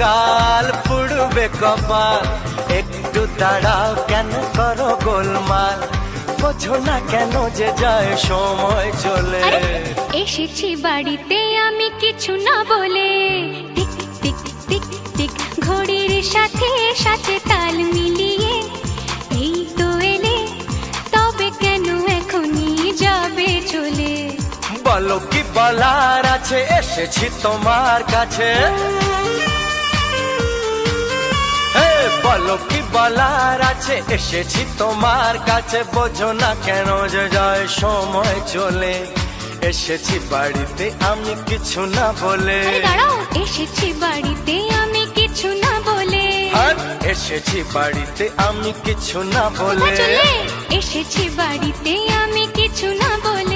কাল পুড়বে কপাল, একটু দাঁড়াও কেন করো গোলমাল, বোঝো না কেন যে যায় সময় চলে। এসেছি বাড়িতে আমি কিছু না বলে, টিক টিক টিক টিক ঘড়ির সাথে সাথে তাল মিলিয়ে, এই তো এলে তবে কেন এখনই যাবে চলে। বলো কি বলার আছে, এসেছি তোমার কাছে। বলো কি বলার আছে, এসেছি তোমার কাছে, বোঝো না কেন যে যায় সময় চলে। এসেছি বাড়িতে আমি কিছু না বলে। দাঁড়াও, এসেছি বাড়িতে আমি কিছু না বলে। এসেছি বাড়িতে আমি কিছু না বলে। এসেছি বাড়িতে আমি কিছু না বলে।